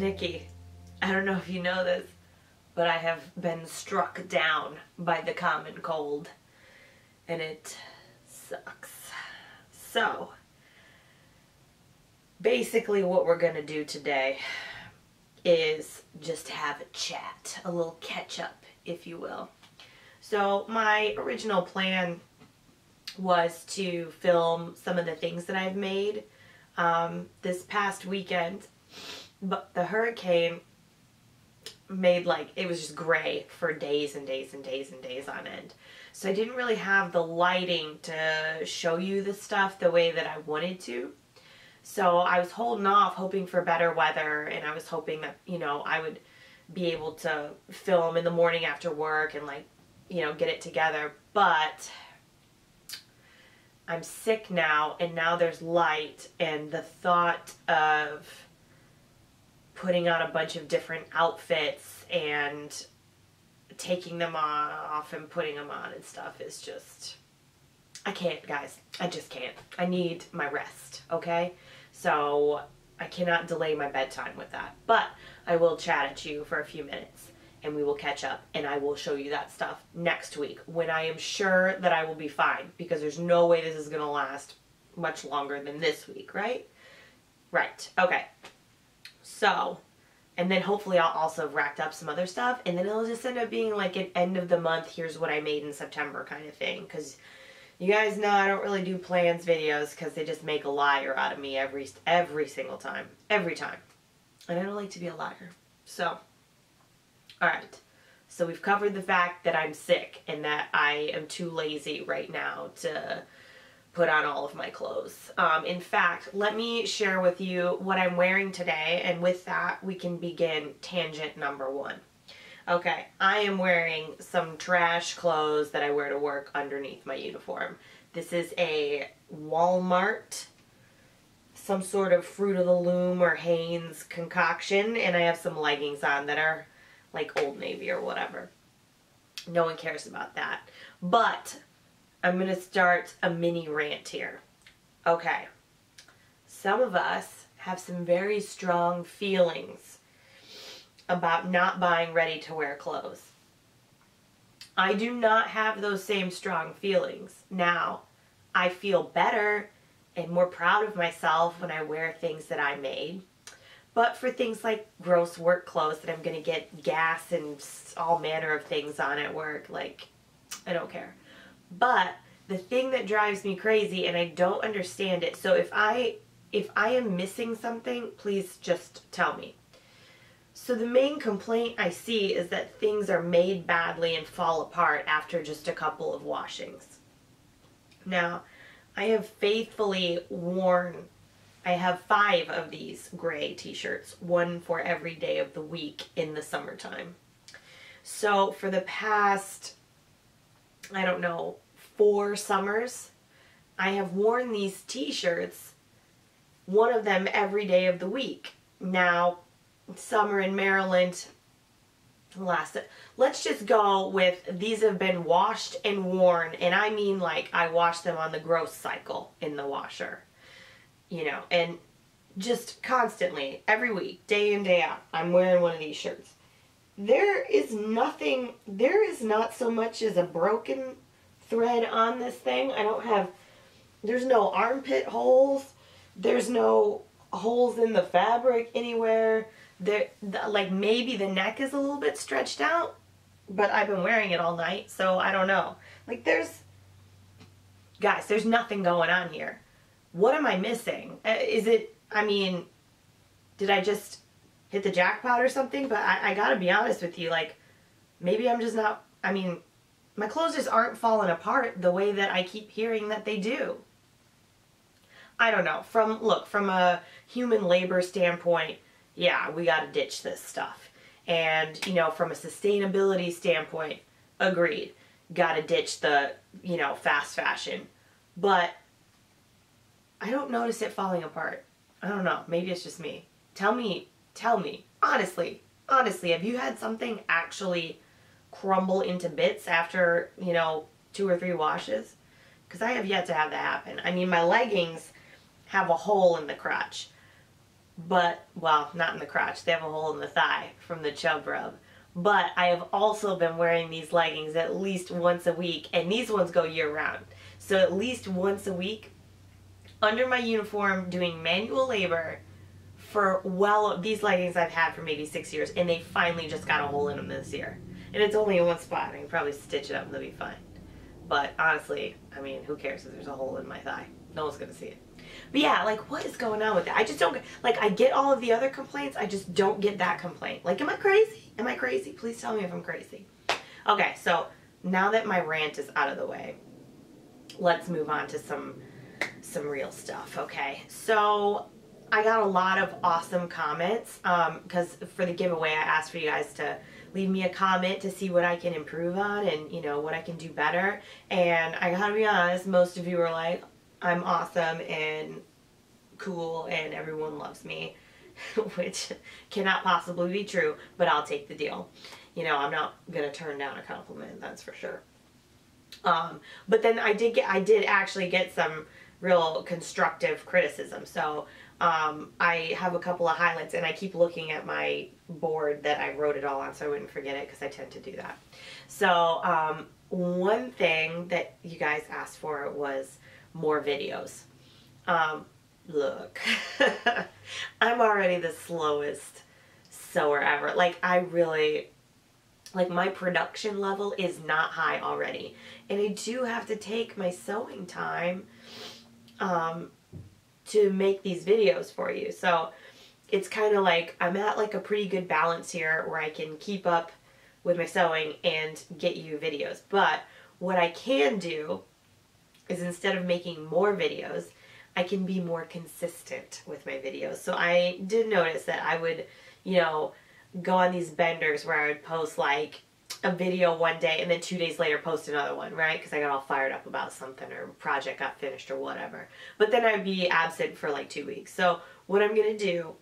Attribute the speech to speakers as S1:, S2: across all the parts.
S1: Nikki, I don't know if you know this, but I have been struck down by the common cold, and it sucks. So, basically what we're going to do today is just have a chat, a little catch up, if you will. So, my original plan was to film some of the things that I've made this past weekend, but the hurricane made it was just gray for days and days and days and days on end. So I didn't really have the lighting to show you the stuff the way that I wanted to. So I was holding off, hoping for better weather, and I was hoping that, I would be able to film in the morning after work and get it together. But I'm sick now, and now there's light, and the thought of putting on a bunch of different outfits and taking them off and putting them on and stuff is just, I can't, guys. I just can't. I need my rest, okay? So I cannot delay my bedtime with that. But I will chat at you for a few minutes, and we will catch up, and I will show you that stuff next week when I am sure that I will be fine, because there's no way this is going to last much longer than this week, right? Right. Okay. So, and then hopefully I'll also have racked up some other stuff, and then it'll just end up being like an end of the month, here's what I made in September kind of thing, because you guys know I don't really do plans videos because they just make a liar out of me every single time. Every time. And I don't like to be a liar. So, alright. So we've covered the fact that I'm sick and that I am too lazy right now to put on all of my clothes. In fact, let me share with you what I'm wearing today, and with that we can begin tangent number one. Okay, I am wearing some trash clothes that I wear to work underneath my uniform. This is a Walmart, some sort of Fruit of the Loom or Hanes concoction, and I have some leggings on that are like Old Navy or whatever. No one cares about that. But I'm going to start a mini rant here. Okay, some of us have some very strong feelings about not buying ready-to-wear clothes. I do not have those same strong feelings. Now, I feel better and more proud of myself when I wear things that I made. But for things like gross work clothes that I'm going to get gas and all manner of things on at work, I don't care. But the thing that drives me crazy, and I don't understand it, so if I am missing something, please just tell me. So the main complaint I see is that things are made badly and fall apart after just a couple of washings. Now, I have faithfully worn, I have 5 of these gray t-shirts, one for every day of the week in the summertime. So for the past, I don't know, 4 summers, I have worn these t-shirts, one of them every day of the week. Now, summer in Maryland, let's just go with these have been washed and worn, and I mean I wash them on the gross cycle in the washer, and just constantly, every week, day in, day out, I'm wearing one of these shirts. There is not so much as a broken thread on this thing. There's no armpit holes, there's no holes in the fabric anywhere. Maybe the neck is a little bit stretched out, but I've been wearing it all night, so I don't know. Guys, there's nothing going on here. What am I missing? Did I just hit the jackpot or something? But I gotta be honest with you, maybe I'm just not, my clothes just aren't falling apart the way that I keep hearing that they do. I don't know. From a human labor standpoint, yeah, we got to ditch this stuff. And, from a sustainability standpoint, agreed. Got to ditch the, fast fashion. But I don't notice it falling apart. I don't know. Maybe it's just me. Tell me, honestly, have you had something actually crumble into bits after, 2 or 3 washes? Because I have yet to have that happen. My leggings have a hole in the crotch. but, well, not in the crotch. They have a hole in the thigh from the chub rub. But I have also been wearing these leggings at least once a week, and these ones go year round. So at least once a week, under my uniform, doing manual labor for, well, these leggings I've had for maybe 6 years, and they finally just got a hole in them this year. And it's only in one spot. I can probably stitch it up and they'll be fine. But honestly, I mean, who cares if there's a hole in my thigh? No one's gonna see it. But yeah, like, what is going on with that? I just don't, like, I get all of the other complaints, I just don't get that complaint. Like, am I crazy? Am I crazy? Please tell me if I'm crazy. Okay, so now that my rant is out of the way, let's move on to some real stuff, okay? So I got a lot of awesome comments, because for the giveaway, I asked for you guys to leave me a comment to see what I can improve on and, you know, what I can do better. And I gotta be honest, most of you were like, I'm awesome and cool and everyone loves me, which cannot possibly be true, but I'll take the deal. You know, I'm not gonna turn down a compliment, that's for sure. But then I did actually get some real constructive criticism. So I have a couple of highlights, and I keep looking at my board that I wrote it all on so I wouldn't forget it, because I tend to do that. So one thing that you guys asked for was more videos. Look, I'm already the slowest sewer ever. Like, I really, like, my production level is not high already. And I do have to take my sewing time to make these videos for you. So it's kind of like I'm at like a pretty good balance here where I can keep up with my sewing and get you videos. But what I can do is, instead of making more videos, I can be more consistent with my videos. So I did notice that I would, you know, go on these benders where I would post like a video one day and then 2 days later post another one, right? Because I got all fired up about something, or a project got finished or whatever. But then I'd be absent for like 2 weeks. So what I'm going to do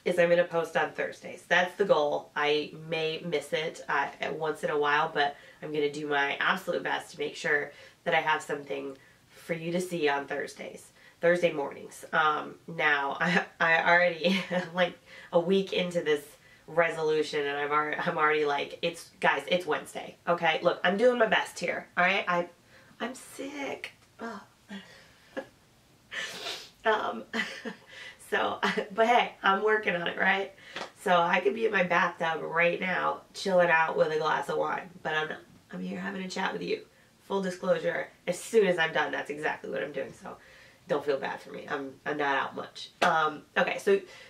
S1: is I'm going to post on Thursdays. That's the goal. I may miss it once in a while, but I'm going to do my absolute best to make sure that I have something for you to see on Thursday mornings. Now, I already, like a week into this resolution, and I'm already like, guys, it's Wednesday. Okay, look, I'm doing my best here. All right, I'm sick. Oh. So, but hey, I'm working on it, right? So I could be in my bathtub right now, chilling out with a glass of wine, but I'm not. I'm here having a chat with you. Full disclosure, as soon as I'm done, that's exactly what I'm doing. So don't feel bad for me. I'm not out much. Okay,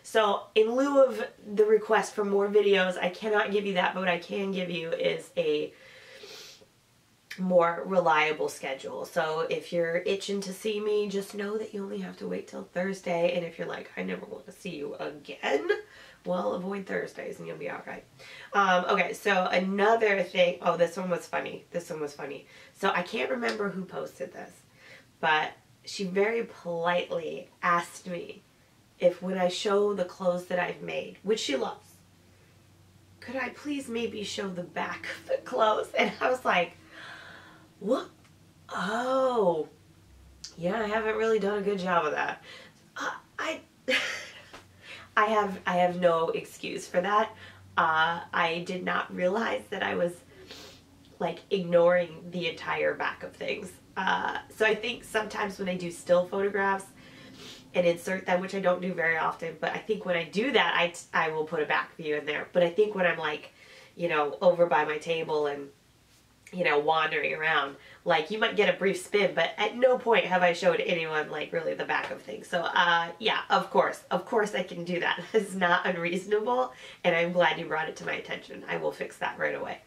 S1: so in lieu of the request for more videos, I cannot give you that, but what I can give you is a more reliable schedule. So if you're itching to see me, just know that you only have to wait till Thursday. And if you're like, I never want to see you again, well, avoid Thursdays and you'll be all right. Okay, so another thing. Oh, this one was funny. So I can't remember who posted this, but she very politely asked me if, when I show the clothes that I've made, which she loves, could I please maybe show the back of the clothes? And I was like, what? Oh, yeah, I haven't really done a good job of that. I have no excuse for that. I did not realize that I was like ignoring the entire back of things. So I think sometimes when I do still photographs and insert them, which I don't do very often, but I think when I do that, I will put a back view in there. But I think when I'm like, you know, over by my table and, you know, wandering around, like, you might get a brief spin, but at no point have I showed anyone like really the back of things. So yeah, of course I can do that. It's not unreasonable, and I'm glad you brought it to my attention. I will fix that right away.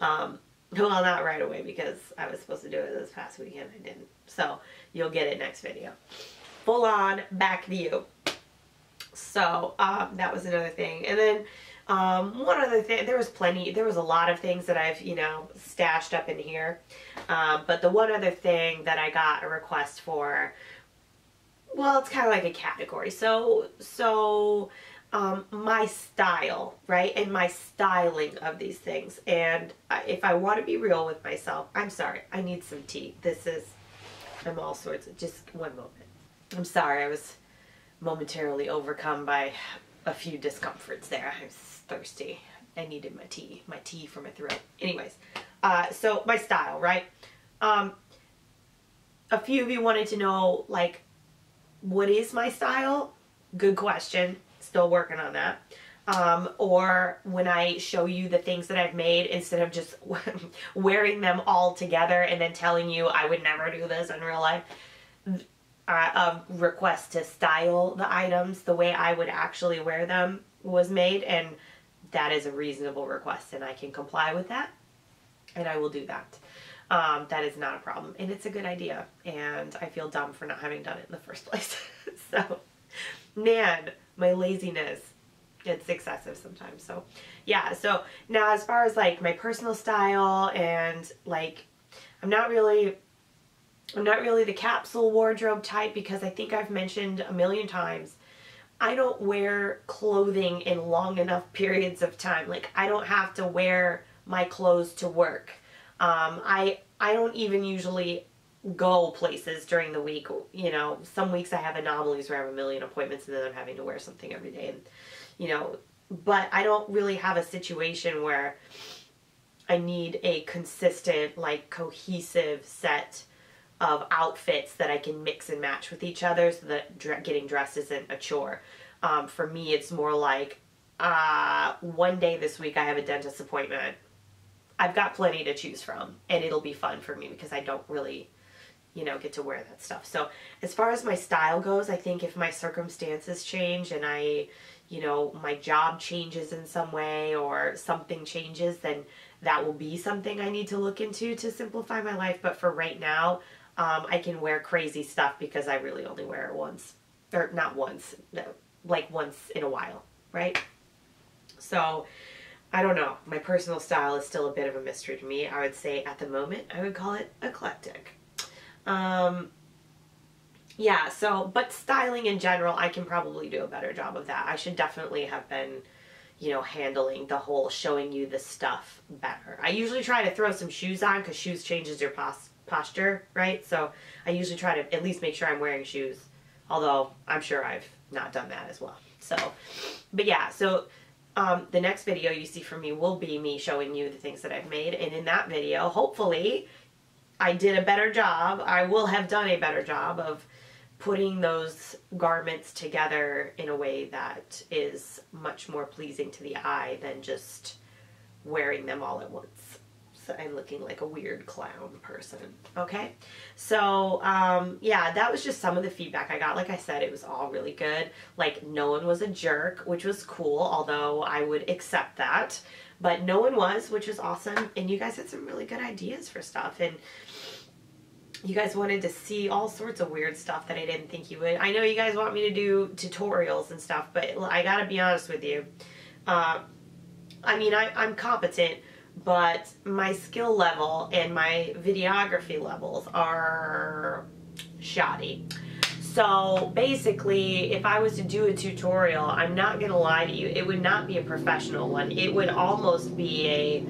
S1: Well, not right away, because I was supposed to do it this past weekend. I didn't. So you'll get it next video. Full on back view. So that was another thing. And then one other thing, there was a lot of things that I've, you know, stashed up in here. But the one other thing that I got a request for, well, it's kind of like a category. So my style, right? And my styling of these things. And if I want to be real with myself, I'm sorry, I need some tea. I'm all sorts of, just one moment. I'm sorry, I was momentarily overcome by a few discomforts there. I was thirsty. I needed my tea for my throat. Anyways, so my style, right? A few of you wanted to know, like, what is my style? Good question. Still working on that. Or when I show you the things that I've made, instead of just wearing them all together and then telling you I would never do this in real life, a request to style the items the way I would actually wear them was made, and that is a reasonable request, and I can comply with that, and I will do that. That is not a problem, and it's a good idea, and I feel dumb for not having done it in the first place. So, man, my laziness, it's excessive sometimes. So, yeah, so now as far as, like, my personal style, and, like, I'm not really the capsule wardrobe type, because I think I've mentioned a million times, I don't wear clothing in long enough periods of time. Like, I don't have to wear my clothes to work. I don't even usually go places during the week. You know, some weeks I have anomalies where I have a million appointments and then I'm having to wear something every day. And, you know, but I don't really have a situation where I need a consistent, like, cohesive set of outfits that I can mix and match with each other so that getting dressed isn't a chore. For me, it's more like, one day this week I have a dentist appointment. I've got plenty to choose from, and it'll be fun for me because I don't really, you know, get to wear that stuff. So as far as my style goes, I think if my circumstances change and you know, my job changes in some way or something changes, then that will be something I need to look into to simplify my life. But for right now, I can wear crazy stuff because I really only wear it once. Or not once, no, like once in a while, right? So, I don't know. My personal style is still a bit of a mystery to me. I would say at the moment, I would call it eclectic. Yeah, so, but styling in general, I can probably do a better job of that. I should definitely have been, you know, handling the whole showing you the stuff better. I usually try to throw some shoes on because shoes changes your posture, right? So I usually try to at least make sure I'm wearing shoes, although I'm sure I've not done that as well. So, but yeah, so the next video you see from me will be me showing you the things that I've made, and in that video, hopefully, I did a better job. I will have done a better job of putting those garments together in a way that is much more pleasing to the eye than just wearing them all at once. So I'm looking like a weird clown person. Okay, so yeah, that was just some of the feedback I got. Like I said, it was all really good. Like, no one was a jerk, which was cool, although I would accept that. But no one was, which was awesome. And you guys had some really good ideas for stuff. And you guys wanted to see all sorts of weird stuff that I didn't think you would. I know you guys want me to do tutorials and stuff, but I gotta be honest with you. I mean, I'm competent, but my skill level and my videography levels are shoddy. So basically, if I was to do a tutorial, I'm not gonna lie to you, it would not be a professional one. It would almost be a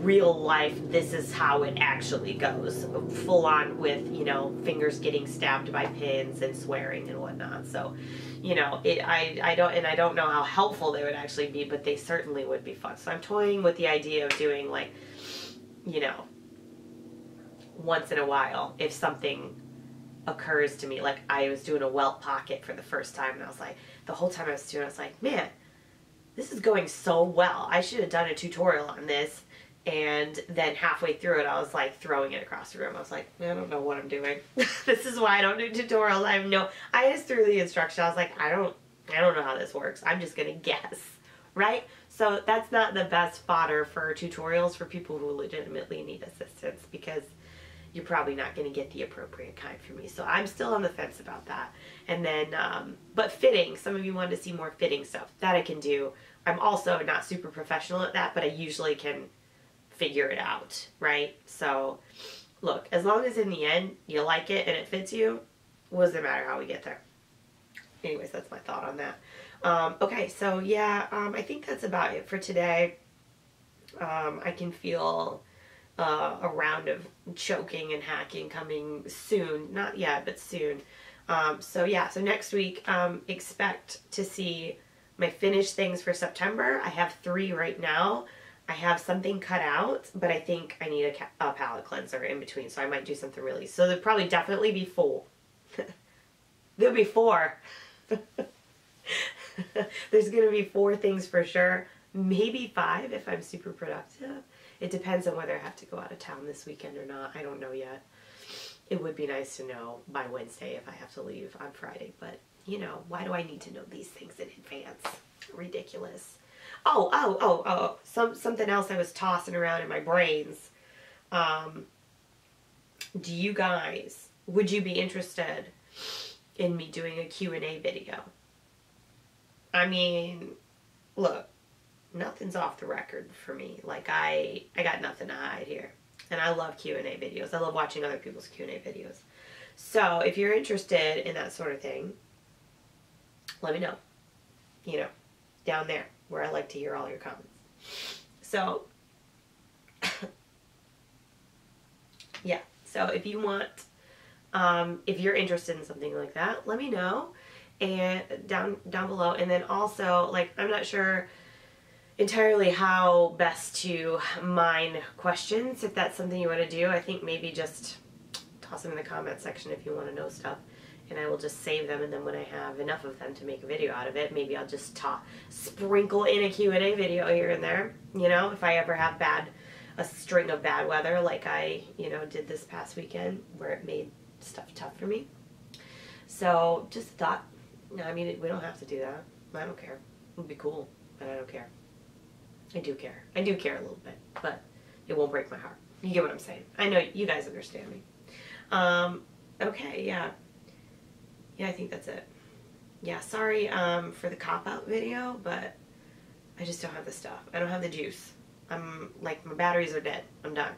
S1: real life, this is how it actually goes, full on with, you know, fingers getting stabbed by pins and swearing and whatnot. So, you know, I don't know how helpful they would actually be, but they certainly would be fun. So I'm toying with the idea of doing, like, you know, once in a while, if something occurs to me, like I was doing a welt pocket for the first time, and I was like, the whole time I was doing it, I was like, man, this is going so well. I should have done a tutorial on this. And then halfway through it, I was like throwing it across the room. I was like, I don't know what I'm doing. This is why I don't do tutorials. I just threw the instruction. I was like, I don't know how this works. I'm just gonna guess, right? So that's not the best fodder for tutorials for people who legitimately need assistance, because you're probably not going to get the appropriate kind from me. So I'm still on the fence about that. And then, but fitting, some of you wanted to see more fitting stuff. That I can do. I'm also not super professional at that, but I usually can figure it out, right? So, look, as long as in the end you like it and it fits you, what does it matter how we get there? Anyways, that's my thought on that. Okay, so yeah, I think that's about it for today. I can feel a round of choking and hacking coming soon. Not yet, but soon. So yeah, so next week, expect to see my finished things for September. I have 3 right now. I have something cut out, but I think I need a palette cleanser in between, so I might do something really. So there'll probably definitely be 4. There'll be 4. There's going to be 4 things for sure. Maybe 5 if I'm super productive. It depends on whether I have to go out of town this weekend or not. I don't know yet. It would be nice to know by Wednesday if I have to leave on Friday, but you know, why do I need to know these things in advance? Ridiculous. Something else I was tossing around in my brains. Do you guys, would you be interested in me doing a Q&A video? I mean, look, nothing's off the record for me. Like, I got nothing to hide here. And I love Q&A videos. I love watching other people's Q&A videos. So, if you're interested in that sort of thing, let me know. You know, down there, where I like to hear all your comments. So, yeah. So, if you want, if you're interested in something like that, let me know. And down below. And then also, like, I'm not sure entirely how best to mine questions. If that's something you want to do, I think maybe just toss them in the comment section if you want to know stuff, and I will just save them, and then when I have enough of them to make a video out of it, maybe I'll just sprinkle in a Q&A video here and there, you know, if I ever have a string of bad weather like I, you know, did this past weekend where it made stuff tough for me. So just a thought. No, I mean, we don't have to do that. I don't care. It would be cool, but I don't care. I do care. I do care a little bit, but it won't break my heart. You get what I'm saying. I know you guys understand me. Okay, yeah. Yeah, I think that's it. Yeah, sorry for the cop-out video, but I just don't have the stuff. I don't have the juice. I'm, like, my batteries are dead. I'm done.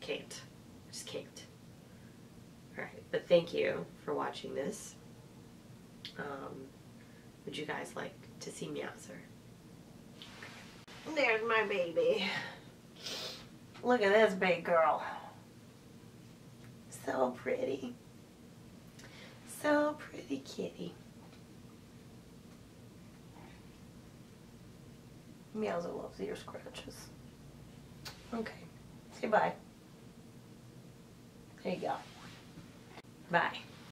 S1: Can't. Just can't. Alright, but thank you for watching this. Would you guys like to see Meowser? There's my baby. Look at this big girl. So pretty. So pretty kitty. Meowser loves ear scratches. Okay. Say bye. There you go. Bye.